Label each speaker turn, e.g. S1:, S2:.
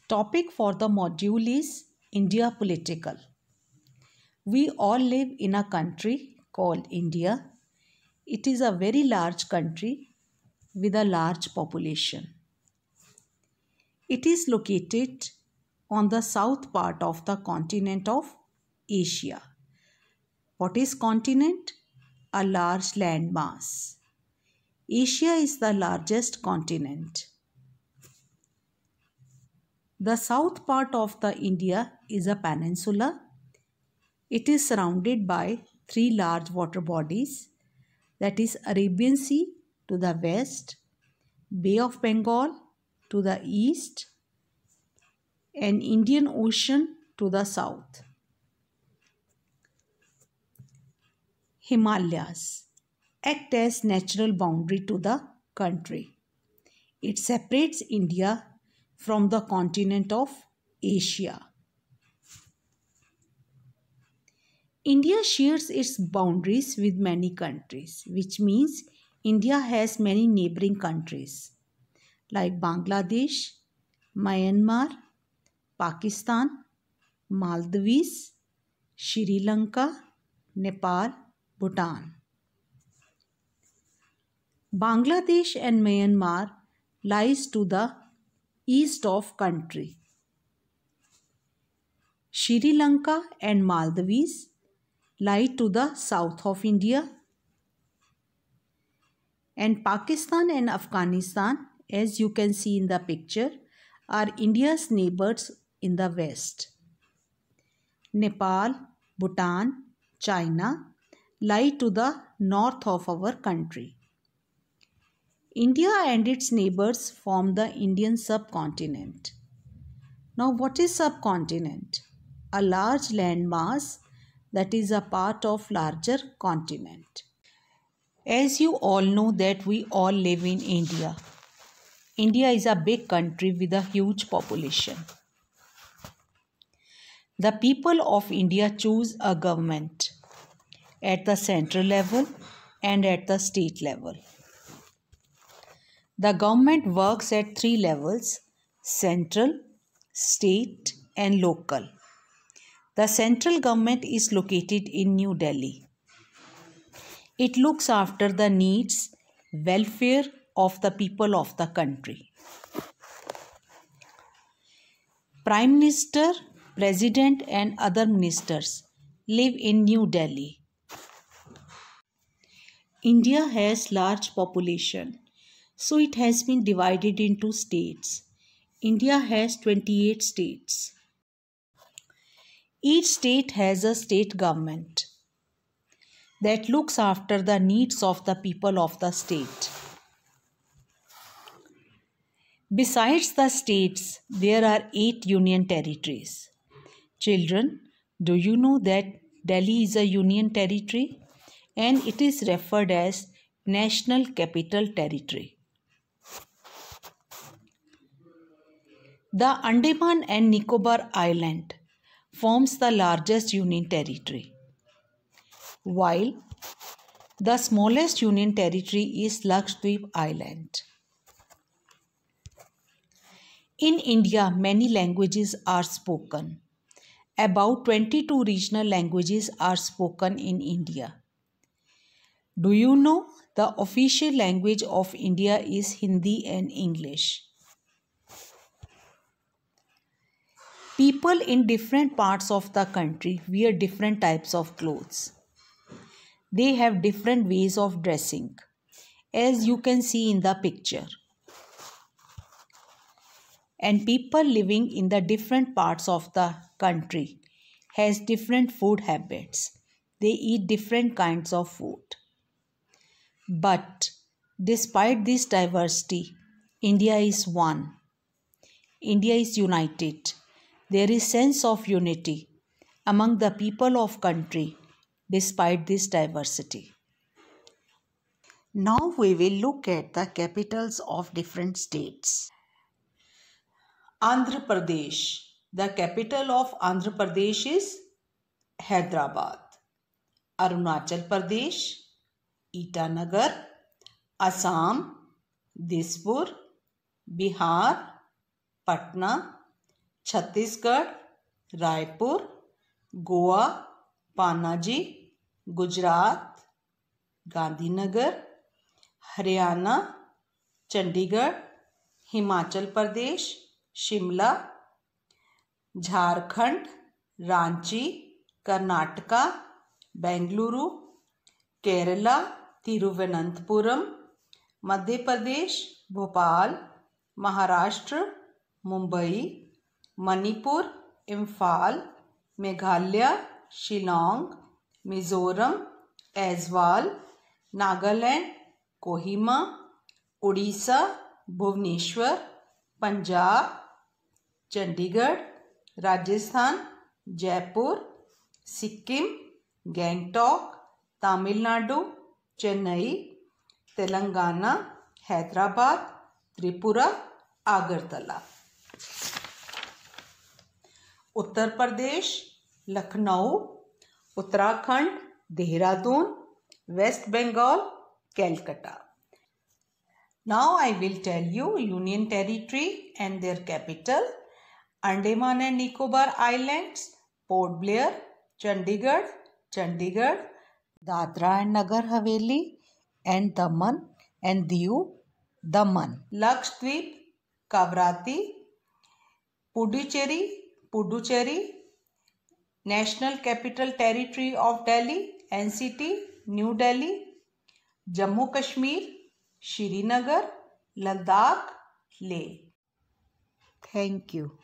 S1: Topic for the module is India political. We all live in a country called India. It is a very large country with a large population. It is located on the south part of the continent of Asia. What is continent? A large landmass. Asia is the largest continent. The south part of the India is a peninsula. It is surrounded by three large water bodies, that is Arabian Sea to the west, Bay of Bengal to the east, and Indian Ocean to the south. Himalayas act as natural boundary to the country. It separates India from the continent of Asia. India shares its boundaries with many countries, which means India has many neighboring countries like Bangladesh, Myanmar, Pakistan, Maldives, Sri Lanka, Nepal, Bhutan. Bangladesh and Myanmar lies to the east of country. Sri Lanka and Maldives lie to the south of India, and Pakistan and Afghanistan, as you can see in the picture, are India's neighbors in the west. Nepal, Bhutan, China lie to the north of our country. India and its neighbors form the Indian subcontinent. Now, what is subcontinent? A large landmass that is a part of larger continent. As you all know that we all live in India. India is a big country with a huge population. The people of India choose a government at the central level and at the state level. The government works at three levels: central, state and local. The central government is located in New Delhi. It looks after the needs, welfare of the people of the country. Prime Minister, President and other ministers live in New Delhi. India has large population, so it has been divided into states. India has 28 states. Each state has a state government that looks after the needs of the people of the state. Besides the states, there are 8 union territories. Children, do you know that Delhi is a union territory and it is referred as National Capital Territory? The Andaman and Nicobar Island forms the largest union territory, while the smallest union territory is Lakshadweep Island. In India, many languages are spoken. About 22 regional languages are spoken in India. Do you know the official language of India is Hindi and English? People in different parts of the country wear different types of clothes. They have different ways of dressing, as you can see in the picture. And people living in the different parts of the country has different food habits. They eat different kinds of food. But despite this diversity, India is one. India is united. There is sense of unity among the people of country despite this diversity. Now we will look at the capitals of different states. Andhra Pradesh. The capital of Andhra Pradesh is Hyderabad. Arunachal Pradesh, Itanagar. Assam, Dispur. Bihar, Patna. Chhattisgarh, Raipur, Goa, Panaji, Gujarat, Gandhinagar, Haryana, Chandigarh, Himachal Pradesh, Shimla, Jharkhand, Ranchi, Karnataka, Bengaluru, Kerala, Thiruvananthapuram, Madhya Pradesh, Bhopal, Maharashtra, Mumbai, Manipur, Imphal, Meghalaya, Shillong, Mizoram, Aizawl, Nagaland, Kohima, Orissa, Bhubaneswar, Punjab, Chandigarh, Rajasthan, Jaipur, Sikkim, Gangtok, Tamil Nadu, Chennai, Telangana, Hyderabad, Tripura, Agartala. Uttar Pradesh, Lucknow, Uttarakhand, Dehradun, west Bengal, Calcutta. Now I will tell you Union Territory and their capital. Andaman and Nicobar Islands, Port Blair, Chandigarh, Chandigarh, Dadra and Nagar Haveli, and Daman and Diu, Daman. Lakshadweep, Kavrati, Puducherry, Puducherry, National Capital Territory of Delhi, NCT, New Delhi, Jammu Kashmir, Srinagar, Ladakh, Leh. Thank you.